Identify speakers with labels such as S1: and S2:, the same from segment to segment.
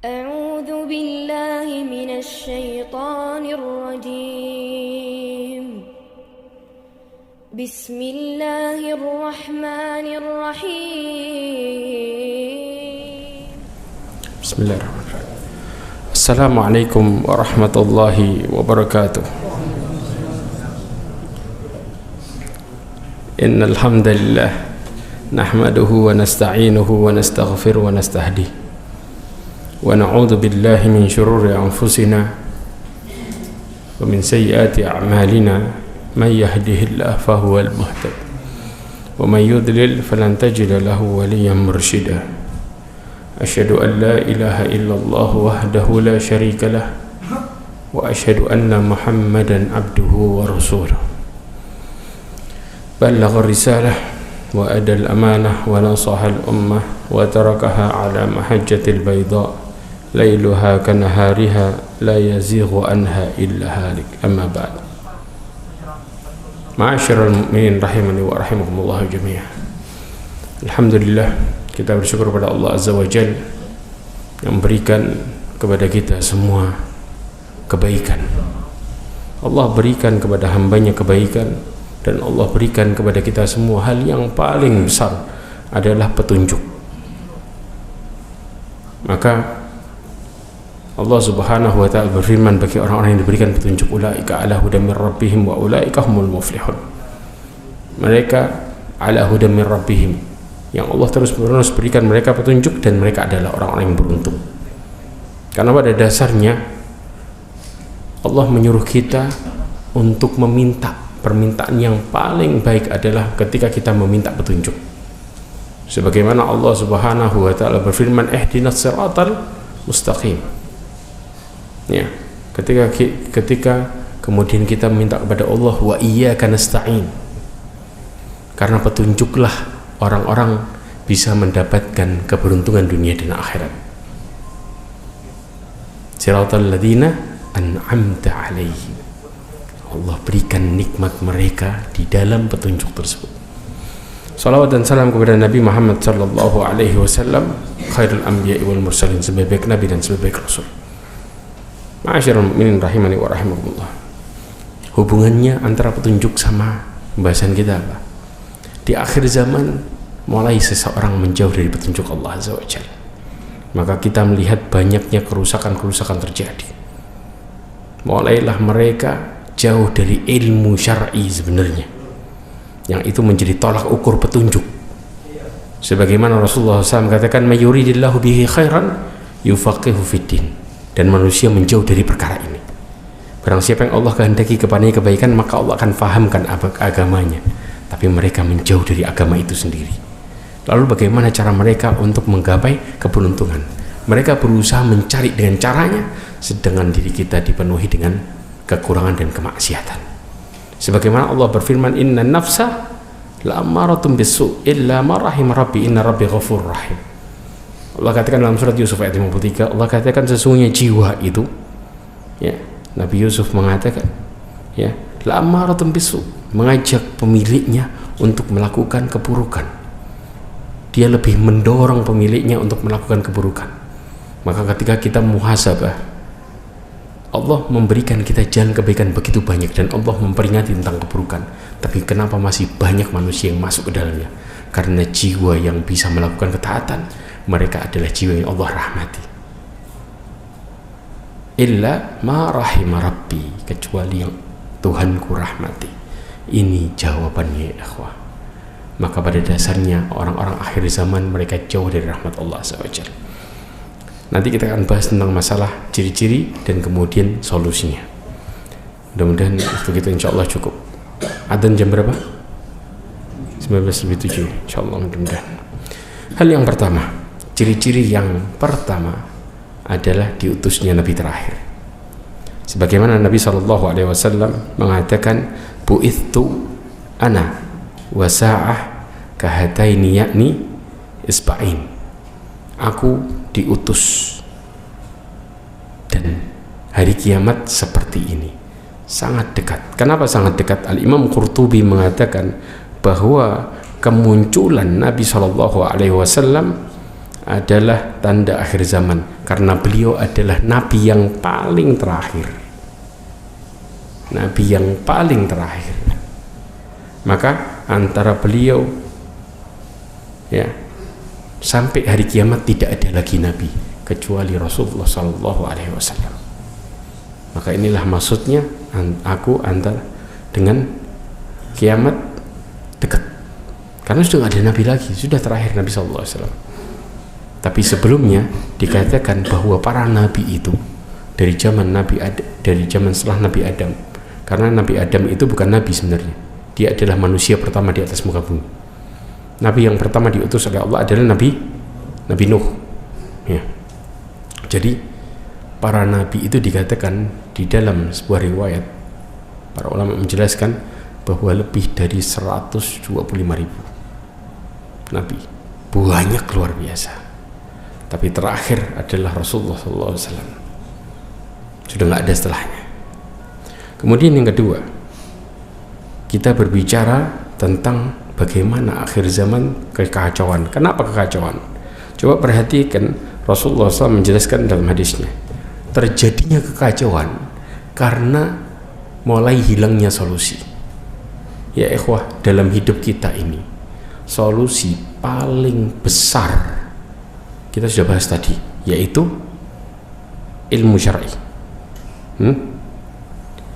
S1: أعوذ بالله من الشيطان الرجيم بسم الله الرحمن الرحيم
S2: بسم الله الرحمن الرحيم. السلام عليكم ورحمة الله وبركاته. إن الحمد لله نحمده ونستعينه ونستغفره ونستهديه ونعوذ بالله من شرور أنفسنا ومن سيئات أعمالنا من يهده الله فهو المهتد ومن يضلل فلن تجد له وليا مرشدا. أشهد أن لا إله إلا الله وحده لا شريك له وأشهد أن محمدا عبده ورسوله بلغ الرسالة وأدى الأمانة ونصح الأمة وتركها على محجة البيضاء ليلها كنهارها لا يزيغ عنها إلا هالك. أما بعد، معاشر المؤمنين rahimani wa rahimakumullah jami'an. Alhamdulillah, kita bersyukur kepada Allah Azza wa Jalla yang memberikan kepada kita semua kebaikan. Allah berikan kepada hambanya kebaikan, dan Allah berikan kepada kita semua hal yang paling besar adalah petunjuk. Maka Allah Subhanahu wa ta'ala berfirman bagi orang-orang yang diberikan petunjuk, ulaika ala hudan min rabbihim wa ulaika humul muflihun. Mereka ala hudan min rabbihim, yang Allah terus-menerus berikan mereka petunjuk, dan mereka adalah orang-orang yang beruntung. Karena pada dasarnya Allah menyuruh kita untuk meminta. Permintaan yang paling baik adalah ketika kita meminta petunjuk. Sebagaimana Allah Subhanahu wa ta'ala berfirman, ihdinas siratal mustaqim. Ya, ketika kemudian kita minta kepada Allah, wa iyyaka nasta'in. Karena petunjuklah orang-orang bisa mendapatkan keberuntungan dunia dan akhirat. Siratal ladzina an'amta 'alaihim. Allah berikan nikmat mereka di dalam petunjuk tersebut. Salawat dan salam kepada Nabi Muhammad sallallahu alaihi wasallam, khairul anbiya'i wal mursalin, sebaik nabi dan sebaik rasul. Ma'asyiral mu'minin rahimani wa rahimakumullah. Hubungannya antara petunjuk sama pembahasan kita apa? Di akhir zaman mulai seseorang menjauh dari petunjuk Allah Azza wa Jalla, maka kita melihat banyaknya kerusakan-kerusakan terjadi. Mulailah mereka jauh dari ilmu syar'i sebenarnya, yang itu menjadi tolak ukur petunjuk. Sebagaimana Rasulullah SAW katakan, mayuridillahu bihi khairan yufaqihu fiddin. Dan manusia menjauh dari perkara ini. Barang siapa yang Allah kehendaki kepadanya kebaikan, maka Allah akan fahamkan agamanya. Tapi mereka menjauh dari agama itu sendiri. Lalu bagaimana cara mereka untuk menggapai keberuntungan? Mereka berusaha mencari dengan caranya, sedangkan diri kita dipenuhi dengan kekurangan dan kemaksiatan. Sebagaimana Allah berfirman, inna nafsa la'ammaratun bisu' illa ma rahim rabbi inna rabbi ghafurur rahim. Allah katakan dalam surat Yusuf ayat 53, Allah katakan sesungguhnya jiwa itu, ya, Nabi Yusuf mengatakan, ya, la'ammaratun bisu', mengajak pemiliknya untuk melakukan keburukan. Dia lebih mendorong pemiliknya untuk melakukan keburukan. Maka ketika kita muhasabah, Allah memberikan kita jalan kebaikan begitu banyak, dan Allah memperingati tentang keburukan. Tapi kenapa masih banyak manusia yang masuk ke dalamnya? Karena jiwa yang bisa melakukan ketaatan, mereka adalah jiwa yang Allah rahmati. Illa ma rahima rabbi, kecuali yang Tuhanku rahmati. Ini jawabannya, ya ikhwah. Maka pada dasarnya orang-orang akhir zaman mereka jauh dari rahmat Allah SWT. Nanti kita akan bahas tentang masalah ciri-ciri dan kemudian solusinya. Mudah-mudahan waktu kita insya Allah cukup. Adzan jam berapa? 19:07, insya Allah mudah-mudahan. Hal yang pertama, ciri-ciri yang pertama adalah diutusnya Nabi terakhir. Sebagaimana Nabi SAW mengatakan, bu'ithtu ana wa sa'ah kahataini yakni isba'in. Aku diutus, dan hari kiamat seperti ini, sangat dekat. Kenapa sangat dekat? Al-Imam Qurtubi mengatakan bahwa kemunculan Nabi SAW adalah tanda akhir zaman, karena beliau adalah nabi yang paling terakhir. Nabi yang paling terakhir. Maka antara beliau ya sampai hari kiamat tidak ada lagi nabi kecuali Rasulullah sallallahu alaihi wasallam. Maka inilah maksudnya aku antara dengan kiamat dekat. Karena sudah tidak ada nabi lagi, sudah terakhir Nabi sallallahu alaihi wasallam. Tapi sebelumnya dikatakan bahwa para nabi itu dari zaman setelah Nabi Adam. Karena Nabi Adam itu bukan nabi sebenarnya. Dia adalah manusia pertama di atas muka bumi. Nabi yang pertama diutus oleh Allah adalah Nabi Nuh. Ya. Jadi para nabi itu dikatakan di dalam sebuah riwayat, para ulama menjelaskan bahwa lebih dari 125.000 nabi. Banyak luar biasa. Tapi terakhir adalah Rasulullah SAW. Sudah nggak ada setelahnya. Kemudian yang kedua, kita berbicara tentang bagaimana akhir zaman kekacauan. Kenapa kekacauan? Coba perhatikan, Rasulullah SAW menjelaskan dalam hadisnya, terjadinya kekacauan karena mulai hilangnya solusi. Ya ikhwah, dalam hidup kita ini solusi paling besar kita sudah bahas tadi, yaitu ilmu syar'i.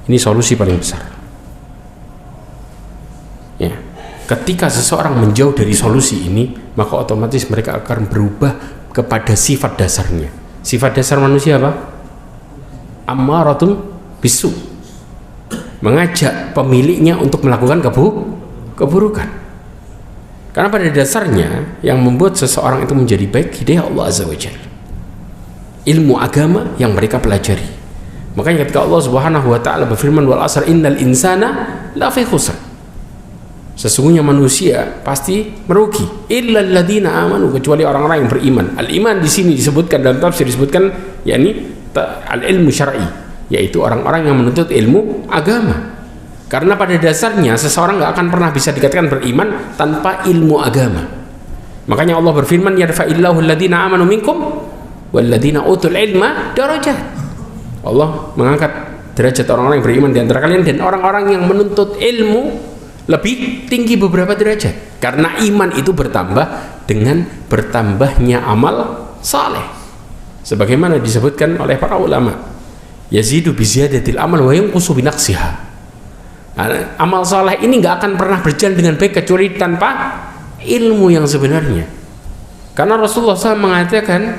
S2: Ini solusi paling besar. Ya, ketika seseorang menjauh dari solusi ini, maka otomatis mereka akan berubah kepada sifat dasarnya. Sifat dasar manusia apa? Ammaratun bisu, mengajak pemiliknya untuk melakukan keburukan. Karena pada dasarnya yang membuat seseorang itu menjadi baik hidayah Allah Azza wa Jalla, ilmu agama yang mereka pelajari. Makanya ketika Allah Subhanahu wa taala berfirman, wal asr innal insana lafi khusr, sesungguhnya manusia pasti merugi, illal ladzina amanu, kecuali orang-orang yang beriman. Al-iman di sini disebutkan dalam tafsir, disebutkan yakni al-ilmu syar'i, yaitu orang-orang yang menuntut ilmu agama. Karena pada dasarnya seseorang nggak akan pernah bisa dikatakan beriman tanpa ilmu agama. Makanya Allah berfirman, yarfa'illahu alladzina amanu minkum walladzina utul ilma darajat. Allah mengangkat derajat orang-orang yang beriman di antara kalian dan orang-orang yang menuntut ilmu lebih tinggi beberapa derajat. Karena iman itu bertambah dengan bertambahnya amal saleh. Sebagaimana disebutkan oleh para ulama, yazidu bi ziyadatil amal wa yanqusu bi naqsiha. Amal saleh ini nggak akan pernah berjalan dengan baik kecuali tanpa ilmu yang sebenarnya. Karena Rasulullah SAW mengatakan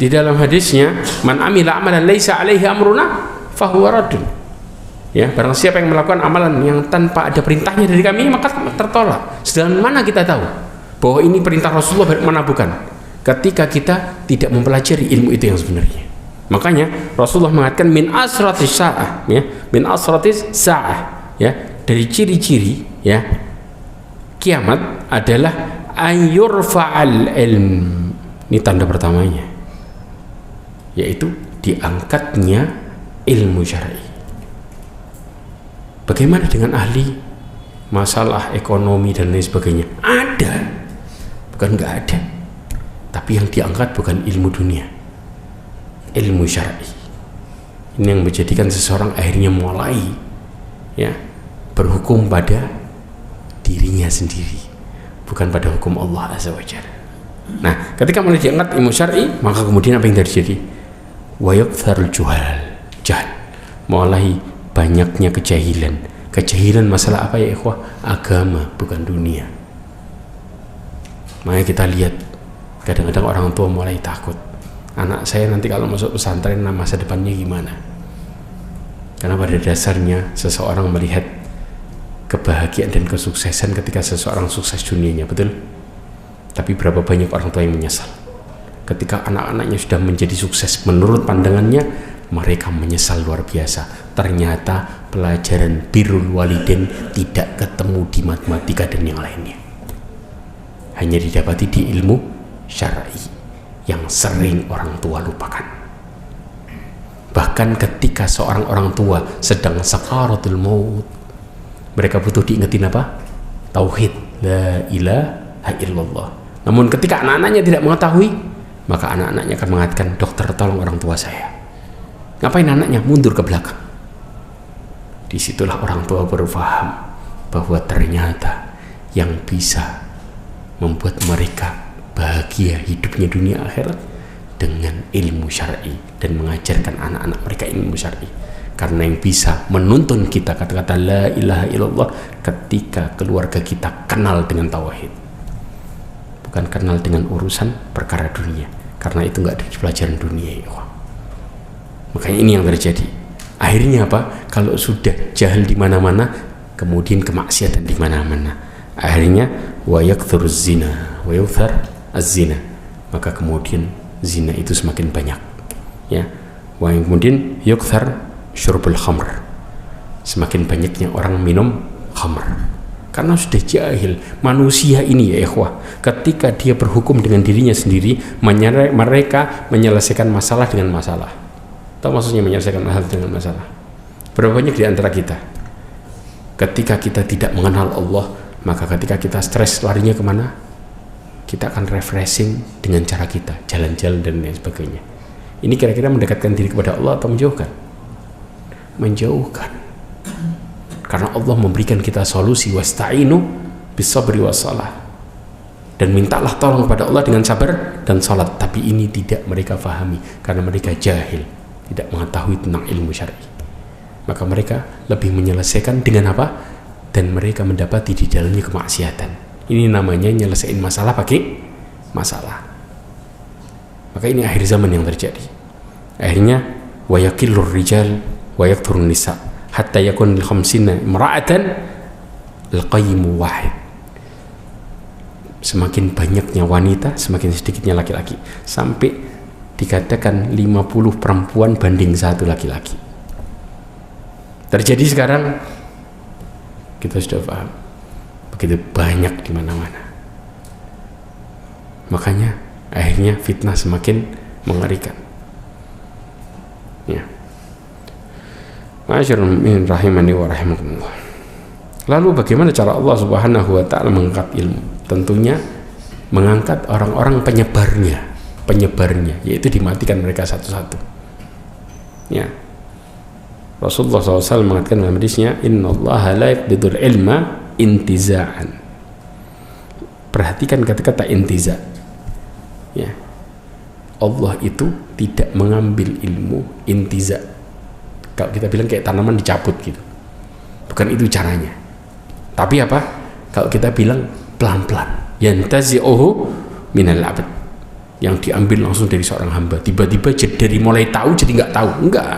S2: di dalam hadisnya, man amila amalan laisa alaihi amruna fahuwa raddun. Ya, barang siapa yang melakukan amalan yang tanpa ada perintahnya dari kami, maka tertolak. Sedangkan mana kita tahu bahwa ini perintah Rasulullah, mana bukan? Ketika kita tidak mempelajari ilmu itu yang sebenarnya. Makanya Rasulullah mengatakan min asratis sa'ah, ya, min asratis sa'ah, ya, dari ciri-ciri ya kiamat adalah ayurfa'al ilm. Ini tanda pertamanya, yaitu diangkatnya ilmu syar'i. Bagaimana dengan ahli masalah ekonomi dan lain sebagainya? Ada, bukan nggak ada, tapi yang diangkat bukan ilmu dunia, ilmu syar'i. Ini yang menjadikan seseorang akhirnya mulai ya berhukum pada dirinya sendiri, bukan pada hukum Allah Azza wa Jalla. Nah, ketika mulai diangkat ilmu syar'i, maka kemudian apa yang terjadi? Wa yaktsarul jahl, mulai banyaknya kejahilan. Kejahilan masalah apa ya ikhwah? Agama, bukan dunia. Makanya kita lihat kadang-kadang orang tua mulai takut, anak saya nanti kalau masuk pesantren masa depannya gimana? Karena pada dasarnya seseorang melihat kebahagiaan dan kesuksesan ketika seseorang sukses dunianya, betul? Tapi berapa banyak orang tua yang menyesal ketika anak-anaknya sudah menjadi sukses menurut pandangannya, mereka menyesal luar biasa. Ternyata pelajaran birrul walidain tidak ketemu di matematika dan yang lainnya, hanya didapati di ilmu syar'i yang sering orang tua lupakan. Bahkan ketika seorang orang tua sedang sakaratul maut, mereka butuh diingetin apa? Tauhid, la ilaha illallah. Namun ketika anak-anaknya tidak mengetahui, maka anak-anaknya akan mengatakan, dokter tolong orang tua saya. Ngapain anaknya? Mundur ke belakang. Disitulah orang tua baru paham bahwa ternyata yang bisa membuat mereka bahagia hidupnya dunia akhirat dengan ilmu syar'i dan mengajarkan anak-anak mereka ilmu syar'i. Karena yang bisa menuntun kita kata-kata la ilaha illallah ketika keluarga kita kenal dengan tauhid, bukan kenal dengan urusan perkara dunia, karena itu nggak ada di pelajaran dunia ya. Makanya ini yang terjadi. Akhirnya apa? Kalau sudah jahil di mana-mana, kemudian kemaksiatan di mana-mana, akhirnya wa yakthuruz zina wa yukthar az-zina, maka kemudian zina itu semakin banyak, ya. Wa kemudian yukthar syurbul khamr, semakin banyaknya orang minum khamr karena sudah jahil. Manusia ini ya ikhwah, ketika dia berhukum dengan dirinya sendiri, mereka menyelesaikan masalah dengan masalah. Tahu maksudnya menyelesaikan masalah dengan masalah? Berapa banyak di antara kita ketika kita tidak mengenal Allah, maka ketika kita stres larinya kemana? Kita akan refreshing dengan cara kita, jalan-jalan dan lain sebagainya. Ini kira-kira mendekatkan diri kepada Allah atau menjauhkan? Menjauhkan. Karena Allah memberikan kita solusi, wasta'inu bisabri wassalah, dan mintalah tolong kepada Allah dengan sabar dan salat. Tapi ini tidak mereka fahami karena mereka jahil, tidak mengetahui tentang ilmu syar'i. Maka mereka lebih menyelesaikan dengan apa? Dan mereka mendapati di dalamnya kemaksiatan. Ini namanya nyelesain masalah pakai masalah. Maka ini akhir zaman yang terjadi. Akhirnya wa yaqillur rijal wa yakthurun nisa hatta yakun lil khamsina imra'atan al-qayyimu wahid. Semakin banyaknya wanita, semakin sedikitnya laki-laki, sampai dikatakan 50 perempuan banding 1 laki-laki. Terjadi sekarang, kita sudah paham, begitu banyak di mana-mana. Makanya akhirnya fitnah semakin mengerikan. Ya. Ma'asyiral mu'minin rahimani wa rahimakumullah. Lalu bagaimana cara Allah Subhanahu wa taala mengangkat ilmu? Tentunya mengangkat orang-orang penyebarnya, yaitu dimatikan mereka satu-satu. Ya. Rasulullah SAW mengatakan dalam hadisnya, innallaha la yaqbidul ilma intiza'an. Perhatikan kata-kata intiza. Ya. Allah itu tidak mengambil ilmu intiza. Kalau kita bilang kayak tanaman dicabut gitu, bukan itu caranya. Tapi apa? Kalau kita bilang pelan-pelan, yantazi'uhu minal abd, yang diambil langsung dari seorang hamba, tiba-tiba dari mulai tahu jadi nggak tahu. Enggak,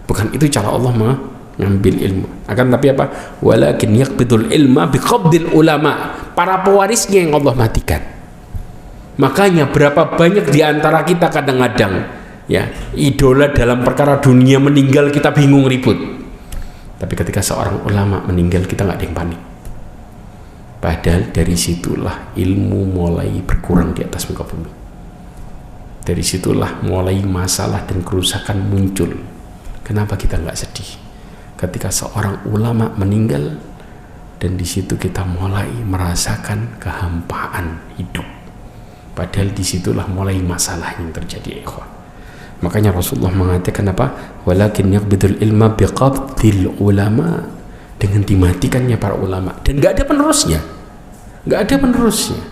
S2: bukan itu cara Allah mengambil ilmu. Akan tapi apa? Walakin yaqbidul ilma biqabdil ulama, para pewarisnya yang Allah matikan. Makanya berapa banyak di antara kita kadang-kadang ya idola dalam perkara dunia meninggal, kita bingung ribut. Tapi ketika seorang ulama meninggal, kita nggak ada yang panik. Padahal dari situlah ilmu mulai berkurang di atas muka bumi. Dari situlah mulai masalah dan kerusakan muncul. Kenapa kita nggak sedih ketika seorang ulama meninggal? Dan di situ kita mulai merasakan kehampaan hidup. Padahal disitulah mulai masalah yang terjadi, ikhwan. Makanya Rasulullah mengatakan apa? Walakin yaqbidul ilma biqabdil ulama, dengan dimatikannya para ulama, dan nggak ada penerusnya,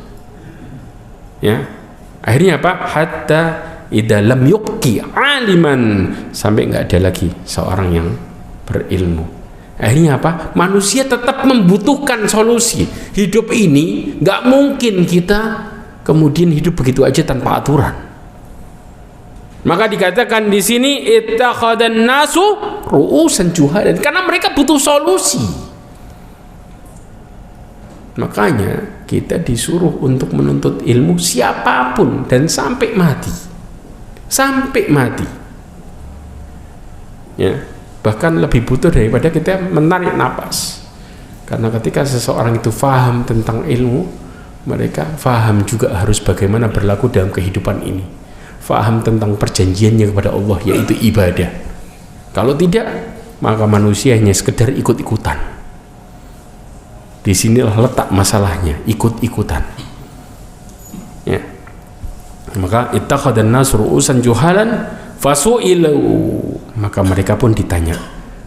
S2: ya. Akhirnya apa? Hatta idza lam yuqi aliman, sampai nggak ada lagi seorang yang berilmu. Akhirnya apa? Manusia tetap membutuhkan solusi. Hidup ini nggak mungkin kita kemudian hidup begitu aja tanpa aturan. Maka dikatakan di sini ittakhadhan nasu ru'usan juhalan, karena mereka butuh solusi. Makanya kita disuruh untuk menuntut ilmu siapapun dan sampai mati. Ya, bahkan lebih butuh daripada kita menarik napas. Karena ketika seseorang itu faham tentang ilmu, mereka faham juga harus bagaimana berlaku dalam kehidupan ini, faham tentang perjanjiannya kepada Allah, yaitu ibadah. Kalau tidak, maka manusia hanya sekedar ikut-ikutan. Disinilah letak masalahnya, ikut-ikutan. Maka ittakhadhan nas ru'usan juhalan fasu'ilu, maka mereka pun ditanya.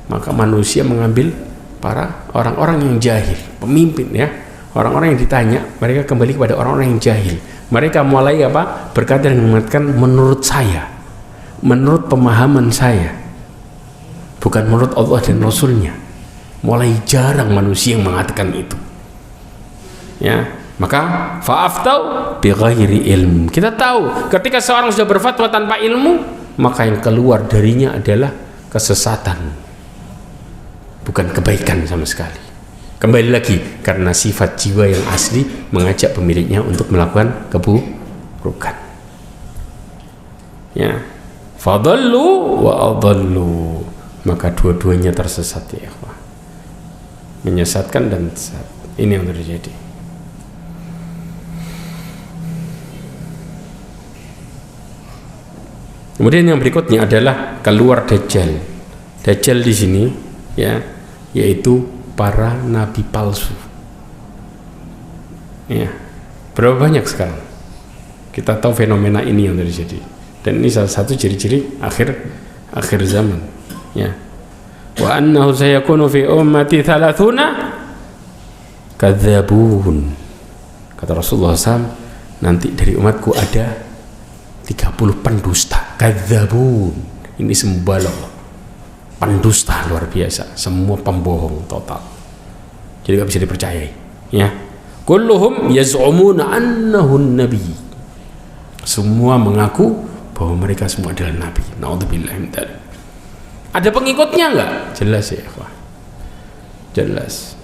S2: Maka manusia mengambil para orang-orang yang jahil, pemimpin ya, orang-orang yang ditanya, mereka kembali kepada orang-orang yang jahil. Mereka mulai apa? Berkata dan mengatakan menurut saya, menurut pemahaman saya, bukan menurut Allah dan Rasulnya. Mulai jarang manusia yang mengatakan itu. Ya, maka fa'aftau bighairi ilm. Kita tahu ketika seorang sudah berfatwa tanpa ilmu, maka yang keluar darinya adalah kesesatan, bukan kebaikan sama sekali. Kembali lagi, karena sifat jiwa yang asli mengajak pemiliknya untuk melakukan keburukan. Ya, fadallu wa adallu, maka dua-duanya tersesat ya ikhwah. Menyesatkan dan sesat. Ini yang terjadi. Kemudian yang berikutnya adalah keluar Dajjal. Dajjal di sini ya, yaitu para nabi palsu. Ya, berapa banyak sekarang? Kita tahu fenomena ini yang terjadi. Dan ini salah satu ciri-ciri akhir zaman. Ya. Wa annahu sayakunu fi ummati 30 kadzabun. Kata Rasulullah SAW, nanti dari umatku ada 30 pendusta. Kadzabun. Ini sembalong. Pendusta luar biasa, semua pembohong total, jadi gak bisa dipercayai ya. Kulluhum yaz'umuna annahun nabi, semua mengaku bahwa mereka semua adalah nabi. Naudzubillah min dzalik. Ada pengikutnya enggak? Jelas ya ikhwah, jelas.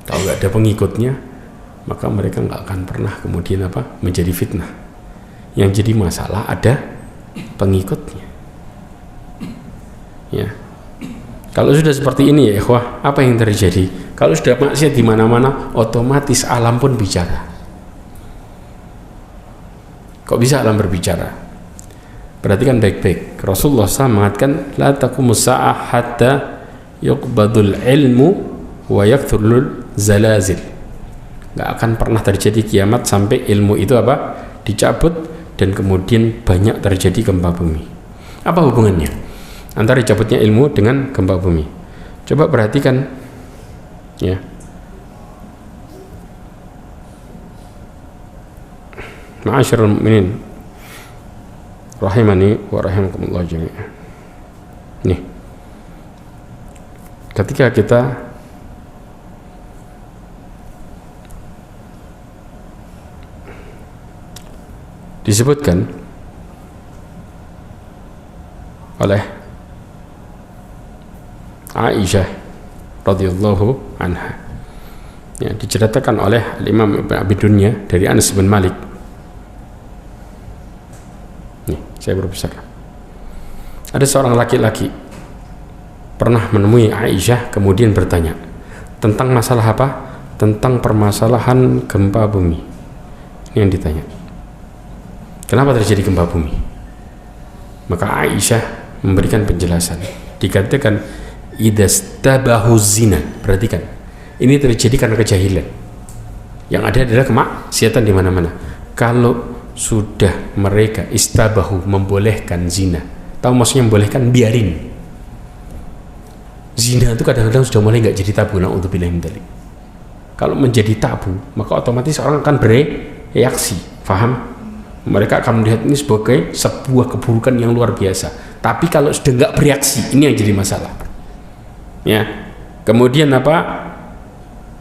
S2: Kalau enggak ada pengikutnya, maka mereka enggak akan pernah kemudian apa? Menjadi fitnah. Yang jadi masalah ada pengikutnya. Ya, kalau sudah seperti ini ya ikhwah, apa yang terjadi? Kalau sudah maksiat di mana-mana, otomatis alam pun bicara. Kok bisa alam berbicara? Perhatikan baik-baik. Rasulullah SAW mengatakan, la taqumus sa'ah hatta yuqbadul ilmu wa yakthurul zalazil. Gak akan pernah terjadi kiamat sampai ilmu itu apa? Dicabut dan kemudian banyak terjadi gempa bumi. Apa hubungannya antara dicabutnya ilmu dengan gempa bumi? Coba perhatikan ya. Ma'asyiral mu'minin rahimani wa rahimakumullah jami'an. Nih, ketika kita disebutkan oleh Aisyah radhiyallahu anha, ya, diceritakan oleh Imam Ibn Abi Dunya dari Anas bin Malik. Nih, saya berbesar. Ada seorang laki-laki pernah menemui Aisyah, kemudian bertanya tentang masalah apa? Tentang permasalahan gempa bumi. Ini yang ditanya. Kenapa terjadi gempa bumi? Maka Aisyah memberikan penjelasan. Dikatakan idastabahu zina. Perhatikan, ini terjadi karena kejahilan. Yang ada adalah kemaksiatan di mana-mana. Kalau sudah mereka istabahu, membolehkan zina, tahu maksudnya membolehkan? Biarin. Zina itu kadang-kadang sudah mulai nggak jadi tabu. Naudzubillah min dzalik. Kalau menjadi tabu, maka otomatis orang akan bereaksi. Faham? Mereka akan melihat ini sebagai sebuah keburukan yang luar biasa. Tapi kalau sudah nggak bereaksi, ini yang jadi masalah. Ya, kemudian apa?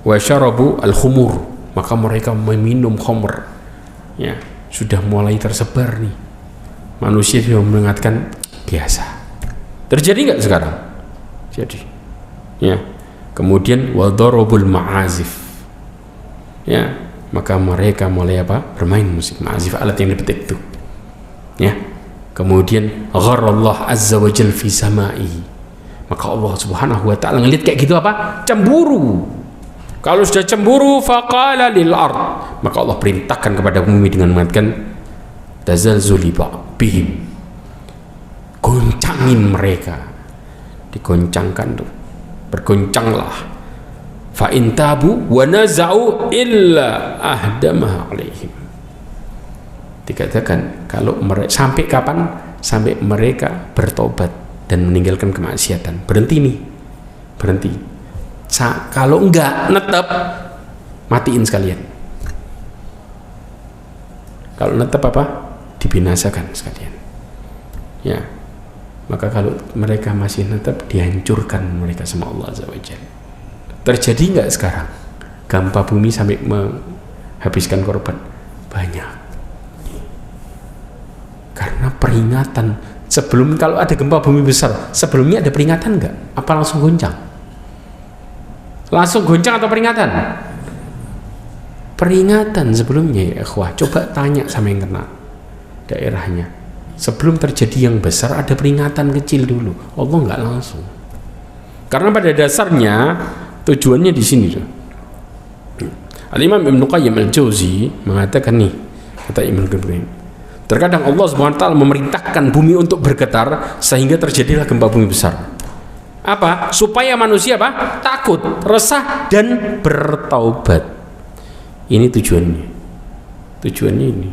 S2: Wasyarabu al-khumur, maka mereka meminum khamr. Ya, sudah mulai tersebar nih. Manusia sudah mengatakan biasa. Terjadi nggak sekarang? Jadi, ya. Kemudian wadarabul ma'azif. Ya, maka mereka mulai apa? Bermain musik, ma'azif, alat yang dipetik itu. Ya. Kemudian gharallah azza wa jalla fi sama'i. Maka Allah Subhanahu wa taala ngelihat kayak gitu apa? Cemburu. Kalau sudah cemburu, faqala lil ard, maka Allah perintahkan kepada bumi dengan mengatakan tazalzuli bihim, goncangin mereka, digoncangkan tuh, bergoncanglah. Fa in tabu wa naza'u illa ahdamaha alaihim. Dikatakan kalau sampai kapan? Sampai mereka bertobat dan meninggalkan kemaksiatan. Berhenti nih, berhenti. Kalau enggak netep, matiin sekalian. Kalau netep apa? Dibinasakan sekalian. Ya, maka kalau mereka masih netep, dihancurkan mereka sama Allah Azza wa Jalla. Terjadi enggak sekarang? Gempa bumi sampai menghabiskan korban banyak. Karena peringatan sebelum, kalau ada gempa bumi besar, sebelumnya ada peringatan enggak? Apa langsung goncang? Langsung goncang atau peringatan? Peringatan sebelumnya ya ikhwah. Coba tanya sama yang kena daerahnya. Sebelum terjadi yang besar ada peringatan kecil dulu. Allah enggak langsung. Karena pada dasarnya tujuannya di sini tuh. Al-Imam Ibnu Qayyim Al-Jauzi mengatakan nih, kata Ibnu Qayyim, terkadang Allah SWT memerintahkan bumi untuk bergetar sehingga terjadilah gempa bumi besar. Apa? Supaya manusia apa? Takut, resah dan bertaubat. Ini tujuannya. Tujuannya ini.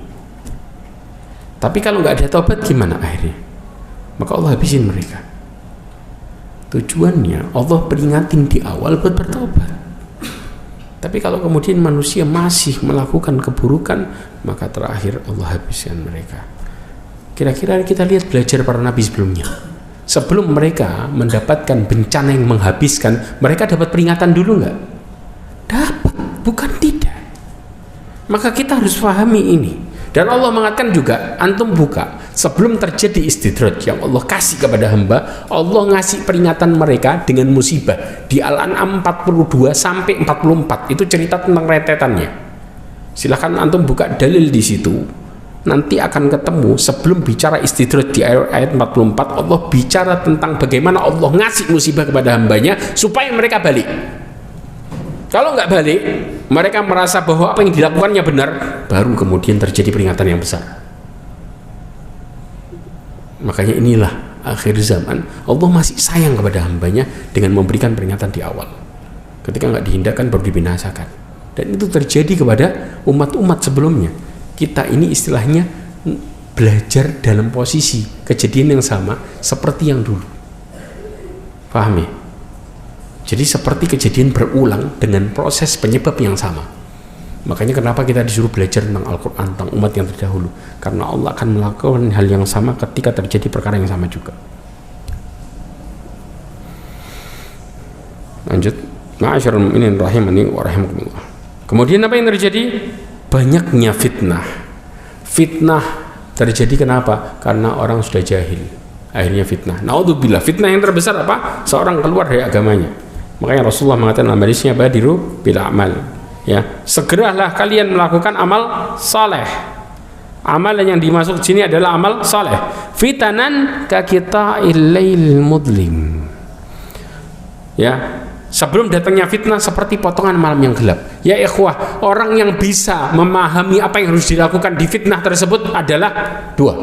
S2: Tapi kalau nggak ada taubat gimana akhirnya? Maka Allah habisin mereka. Tujuannya Allah peringatin di awal buat bertaubat. Tapi kalau kemudian manusia masih melakukan keburukan, maka terakhir Allah habiskan mereka. Kira-kira kita lihat belajar para nabi sebelumnya. Sebelum mereka mendapatkan bencana yang menghabiskan, mereka dapat peringatan dulu nggak? Dapat, bukan tidak. Maka kita harus pahami ini. Dan Allah mengatakan juga, antum buka, sebelum terjadi istidraj yang Allah kasih kepada hamba, Allah ngasih peringatan mereka dengan musibah. Di Al-An'am 42 sampai 44 itu cerita tentang rentetannya. Silahkan antum buka dalil di situ. Nanti akan ketemu sebelum bicara istidraj di ayat 44, Allah bicara tentang bagaimana Allah ngasih musibah kepada hambanya supaya mereka balik. Kalau nggak balik, mereka merasa bahwa apa yang dilakukannya benar, baru kemudian terjadi peringatan yang besar. Makanya inilah akhir zaman, Allah masih sayang kepada hambanya dengan memberikan peringatan di awal. Ketika nggak dihindarkan baru dibinasakan. Dan itu terjadi kepada umat-umat sebelumnya. Kita ini istilahnya belajar dalam posisi kejadian yang sama seperti yang dulu. Paham ya? Jadi seperti kejadian berulang dengan proses penyebab yang sama. Makanya kenapa kita disuruh belajar tentang Al-Quran, tentang umat yang terdahulu. Karena Allah akan melakukan hal yang sama ketika terjadi perkara yang sama juga. Lanjut. Ma'asyarul mu'minin rahimani wa rahimakumullah. Kemudian apa yang terjadi? Banyaknya fitnah. Fitnah terjadi kenapa? Karena orang sudah jahil. Akhirnya fitnah. Naudzubillah. Fitnah yang terbesar apa? Seorang keluar dari agamanya. Makanya Rasulullah mengatakan dalam hadisnya, badiru bil a'mal. Ya, segeralah kalian melakukan amal saleh. Amalan yang dimaksud sini adalah amal saleh. Fitanan ka qita'il lail mudlim. Ya, sebelum datangnya fitnah seperti potongan malam yang gelap. Ya ikhwah, orang yang bisa memahami apa yang harus dilakukan di fitnah tersebut adalah dua: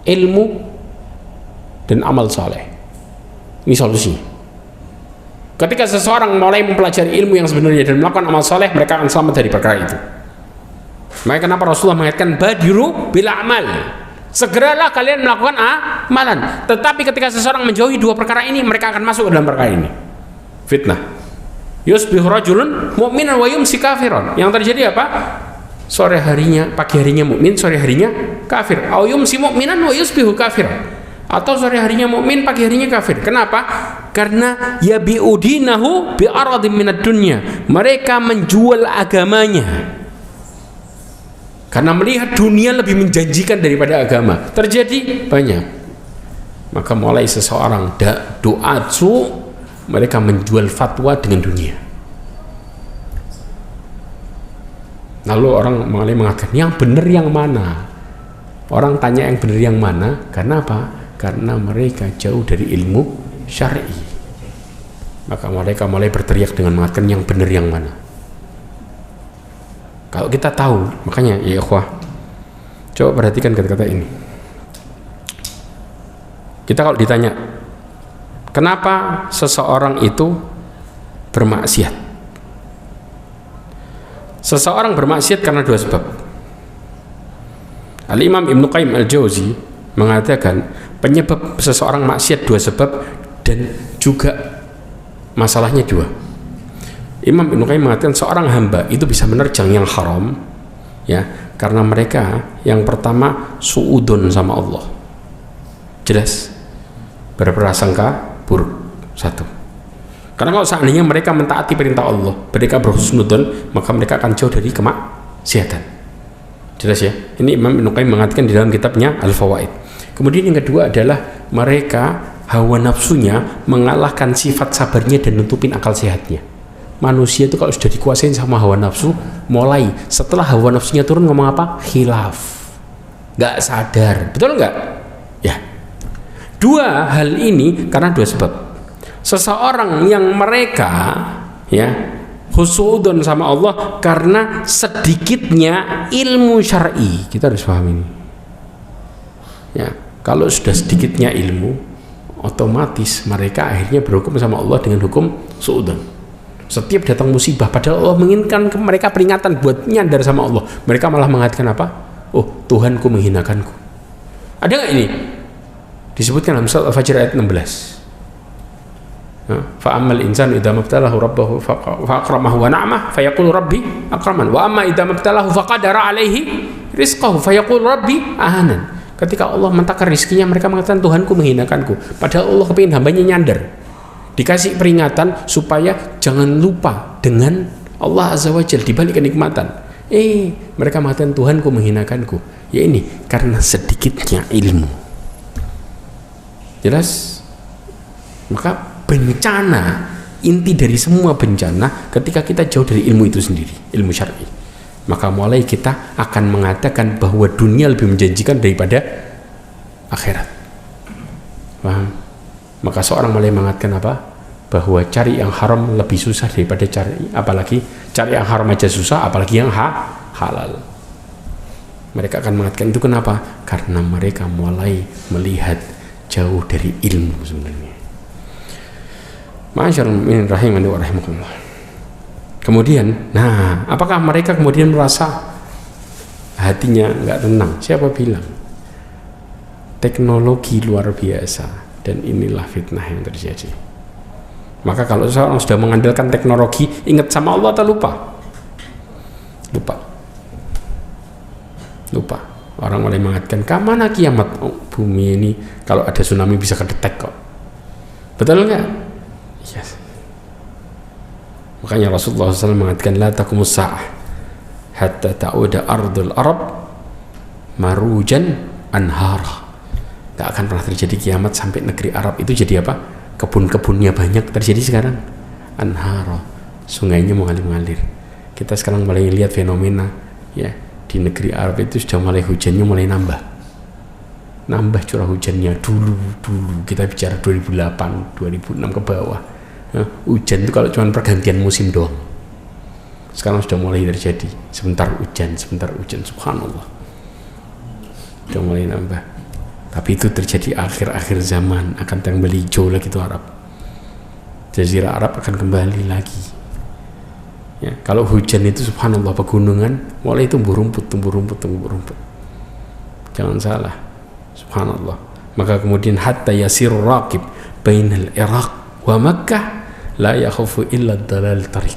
S2: ilmu dan amal saleh. Ini solusinya. Ketika seseorang mulai mempelajari ilmu yang sebenarnya dan melakukan amal saleh, mereka akan selamat dari perkara itu. Maka kenapa Rasulullah mengatakan badiru bil a'mal, segeralah kalian melakukan amalan. Tetapi ketika seseorang menjauhi dua perkara ini, mereka akan masuk ke dalam perkara ini. Fitnah. Yusbihu rajulun mu'minan wa yumsi kafiran. Yang terjadi apa? Sore harinya, pagi harinya mukmin, sore harinya kafir. Au yumsi mu'minan wa yusbihu kafiran. Atau sore harinya mukmin, pagi harinya kafir. Kenapa? Karena yabi'udinahu bi'aradin minad dunya. Mereka menjual agamanya karena melihat dunia lebih menjanjikan daripada agama. Terjadi banyak. Maka mulai seseorang du'atsu, mereka menjual fatwa dengan dunia. Lalu orang mulai mengatakan yang benar yang mana? Orang tanya yang benar yang mana? Karena apa? Karena mereka jauh dari ilmu syar'i. Maka mereka mulai berteriak dengan mengatakan yang benar yang mana. Kalau kita tahu, makanya ya ikhwah, coba perhatikan kata-kata ini. Kita kalau ditanya kenapa seseorang itu bermaksiat, Seseorang bermaksiat karena dua sebab. Al-Imam Ibnu Qayyim Al-Jauzi mengatakan penyebab seseorang maksiat dua sebab dan juga masalahnya dua. Imam Ibnu Qayyim mengatakan seorang hamba itu bisa menerjang yang haram, ya, karena mereka yang pertama suudon sama Allah, jelas berprasangka buruk, satu. Karena kalau seandainya mereka mentaati perintah Allah, mereka berhusnudon, maka mereka akan jauh dari kemaksiatan, jelas ya. Ini Imam Ibnu Qayyim mengatakan di dalam kitabnya Al-Fawaid. Kemudian yang kedua adalah mereka hawa nafsunya mengalahkan sifat sabarnya dan nutupin akal sehatnya. Manusia itu kalau sudah dikuasain sama hawa nafsu, mulai setelah hawa nafsunya turun ngomong apa? Khilaf, nggak sadar, betul nggak? Ya, dua hal ini karena dua sebab. Seseorang yang mereka, ya, husudun sama Allah karena sedikitnya ilmu syar'i. Kita harus paham ini, ya. Kalau sudah sedikitnya ilmu, otomatis mereka akhirnya berhukum sama Allah dengan hukum suudun. Setiap datang musibah, padahal Allah menginginkan mereka peringatan buat nyandar sama Allah, mereka malah mengatakan apa? Oh, Tuhanku menghinakanku. Ada nggak ini? Disebutkan dalam surat Al-Fajr ayat 16. Fa'ammal insanu idza mabtalahu rabbahu fa'akramahu wa na'amah fayaqulu rabbi akraman wa amma idza mabtalahu faqadara alaihi rizqahu fayaqulu rabbi ahanan. Ketika Allah mentakar rizkinya, mereka mengatakan Tuhanku menghinakanku, padahal Allah kepingin hambanya nyandar. Dikasih peringatan supaya jangan lupa dengan Allah Azza wa Jalla dibalik kenikmatan. Mereka mengatakan Tuhanku menghinakanku. Ya ini karena sedikitnya ilmu. Jelas? Maka bencana, inti dari semua bencana ketika kita jauh dari ilmu itu sendiri, ilmu syar'i. Maka mulai kita akan mengatakan bahwa dunia lebih menjanjikan daripada akhirat. Paham? Maka seorang mulai mengatakan apa? Bahwa cari yang haram lebih susah daripada cari, apalagi cari yang haram aja susah, apalagi yang halal. Mereka akan mengatakan itu kenapa? Karena mereka mulai melihat jauh dari ilmu sebenarnya. Ma'asyarul mu'minin rahimani wa rahimakumullah. Kemudian, apakah mereka kemudian merasa hatinya nggak tenang? Siapa bilang? Teknologi luar biasa. Dan inilah fitnah yang terjadi. Maka kalau seorang sudah mengandalkan teknologi, ingat sama Allah atau lupa? Lupa. Orang mulai mengatakan, "Kamana kiamat?" Bumi ini kalau ada tsunami bisa kedetek kok. Betul nggak? Yes. Makanya Rasulullah SAW mengatakan, "La taqumus sa'ah hatta ta'uda ardul Arab marujan anhara." Gak akan pernah terjadi kiamat sampai negeri Arab itu jadi apa? Kebun-kebunnya banyak. Terjadi sekarang anhara, sungainya mengalir. Kita sekarang mulai lihat fenomena, ya, di negeri Arab itu sudah mulai hujannya mulai nambah curah hujannya. Dulu kita bicara 2008 2006 ke bawah, ya, hujan itu kalau cuma pergantian musim doang. Sekarang sudah mulai terjadi, sebentar hujan, subhanallah, sudah mulai nambah. Tapi itu terjadi akhir-akhir zaman, akan kembali hijau lagi itu Arab. Jazirah Arab akan kembali lagi. Ya, kalau hujan itu subhanallah pegunungan mulai tumbuh rumput. Jangan salah, subhanallah. Maka kemudian hatta yasirur raqib bainal Iraq wa Makkah la yakhafu illa dalal tariq.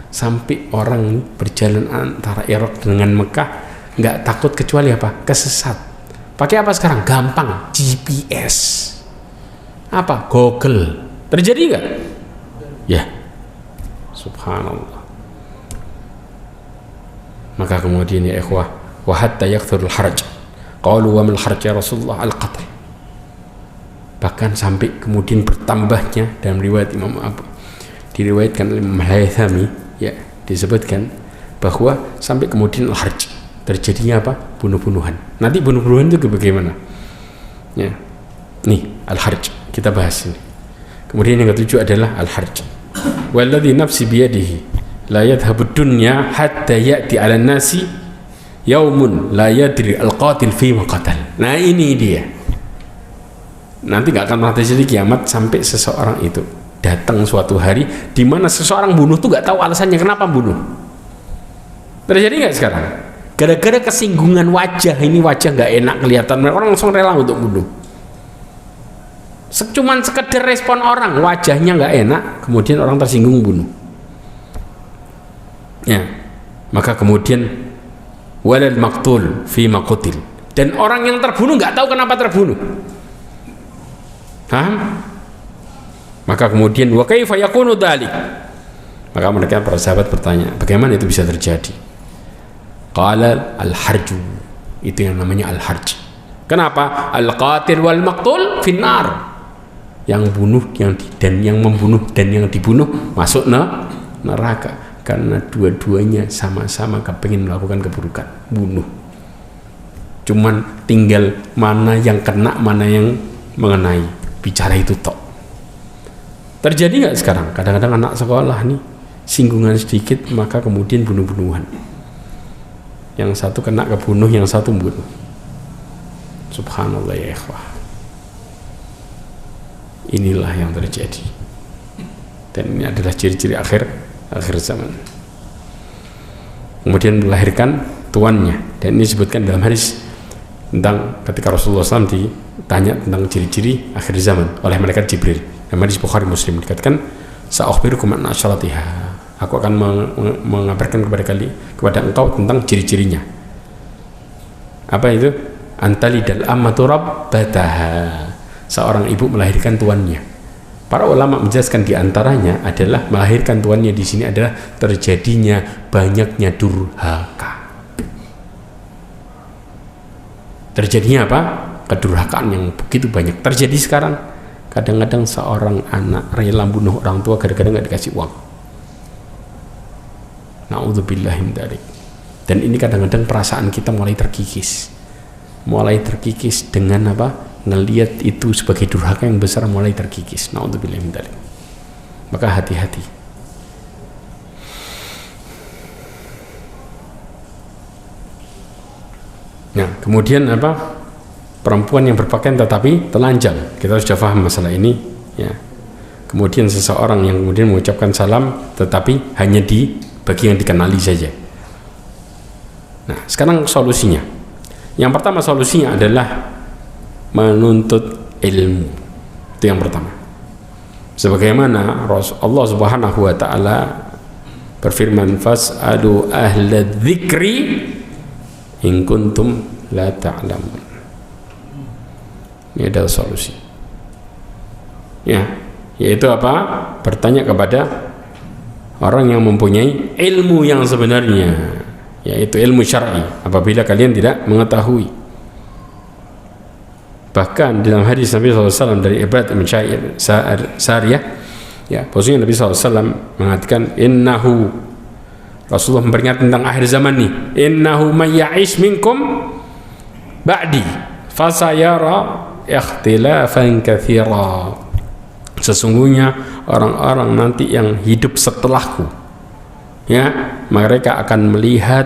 S2: Sampai orang berjalan antara Irak dengan Mekah nggak takut kecuali apa? Kesesat. Pakai apa sekarang? Gampang, GPS. Apa? Google. Terjadi nggak? Ya, subhanallah. Maka kemudian ya ikhwah, wa hatta yakthurul haraj. Qalu wa mal haraj ya Rasulullah? Al-qatl. Bahkan sampai kemudian bertambahnya dalam riwayat Imam Abu, diriwayatkan oleh Imam Haythami, ya, disebutkan bahwa sampai kemudian al-harj, terjadinya apa? Bunuh-bunuhan. Nanti bunuh-bunuhan itu bagaimana? Ya. Nih, al-harj kita bahas ini. Kemudian yang ketujuh adalah al-harj. Walladzi nafsi biyadihi la yadhhabud dunya hatta ya'ti 'alan nasi yaumun la yadri al-qatil fi ma qatal. Nah, ini dia. Nanti nggak akan pernah terjadi kiamat sampai seseorang itu datang suatu hari di mana seseorang bunuh tuh nggak tahu alasannya kenapa bunuh. Terjadi nggak sekarang? Gara-gara kesinggungan wajah, ini wajah nggak enak kelihatan, orang langsung rela untuk bunuh. Cuman sekedar respon orang, wajahnya nggak enak, kemudian orang tersinggung bunuh. Ya, maka kemudian walal maqtul fi maqtil, dan orang yang terbunuh nggak tahu kenapa terbunuh. Paham? Maka kemudian wa kaifa yakunu dzalik? Maka mereka para sahabat bertanya, bagaimana itu bisa terjadi? Qala al-harju, itu yang namanya al-harj. Kenapa? Al-qatil wal maqtul finnar. Yang bunuh dan yang membunuh dan yang dibunuh masuk neraka, karena dua-duanya sama-sama kepingin melakukan keburukan, bunuh. Cuman tinggal mana yang kena, mana yang mengenai, bicara itu tok. Terjadi nggak sekarang? Kadang-kadang anak sekolah nih singgungan sedikit maka kemudian bunuh-bunuhan. Yang satu kena kebunuh, yang satu bunuh. Subhanallah ya ikhwah. Inilah yang terjadi, dan ini adalah ciri-ciri akhir zaman. Kemudian melahirkan tuannya, dan ini disebutkan dalam hadis tentang ketika Rasulullah SAW ditanya tentang ciri-ciri akhir zaman oleh malaikat Jibril. Dalam hadis Bukhari Muslim dikatakan, sa'ukhbirukum an asyaratiha, aku akan mengabarkan kepada engkau tentang ciri-cirinya. Apa itu? Antalidal ammatu rabbataha, seorang ibu melahirkan tuannya. Para ulama menjelaskan diantaranya adalah melahirkan tuannya di sini adalah terjadinya banyaknya durhaka. Terjadinya apa? Kedurhakaan yang begitu banyak terjadi sekarang. Kadang-kadang seorang anak rela bunuh orang tua gara-gara nggak dikasih uang. Na'udzubillah min dzalik. Dan ini kadang-kadang perasaan kita mulai terkikis dengan apa? Ngelihat itu sebagai durhaka yang besar, mulai terkikis. Na'udzubillah min dzalik. Maka hati-hati. Nah, kemudian apa? Perempuan yang berpakaian tetapi telanjang. Kita sudah paham masalah ini, ya. Kemudian seseorang yang kemudian mengucapkan salam tetapi hanya bagi yang dikenali saja. Nah, sekarang solusinya. Yang pertama solusinya adalah menuntut ilmu. Itu yang pertama. Sebagaimana Allah Subhanahu wa taala berfirman, fas'alu ahla dzikri in kuntum la ta'lamun. Ini adalah solusi. Ya, yaitu apa? Bertanya kepada orang yang mempunyai ilmu yang sebenarnya, yaitu ilmu syar'i, apabila kalian tidak mengetahui. Bahkan dalam hadis Nabi SAW dari Ibad bin Sariyah, ya, posisinya Nabi SAW mengatakan, innahu, Rasulullah memperingatkan tentang akhir zaman nih, innahu may ya'ish minkum ba'di fasayara ikhtilafan katsira. Sesungguhnya orang-orang nanti yang hidup setelahku, ya, mereka akan melihat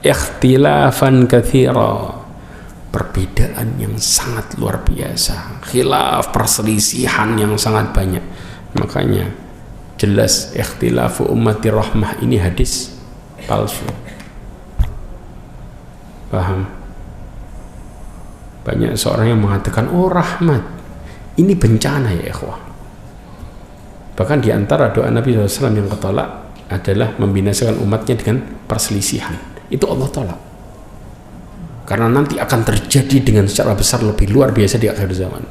S2: ikhtilafan katsira, perbedaan yang sangat luar biasa, khilaf, perselisihan yang sangat banyak. Makanya jelas ikhtilafu ummati rahmah ini hadis palsu. Paham? Banyak seorang yang mengatakan, oh rahmat, ini bencana ya ikhwah. Bahkan diantara doa Nabi SAW yang ketolak adalah membinasakan umatnya dengan perselisihan. Itu Allah tolak, karena nanti akan terjadi dengan secara besar lebih luar biasa di akhir zaman.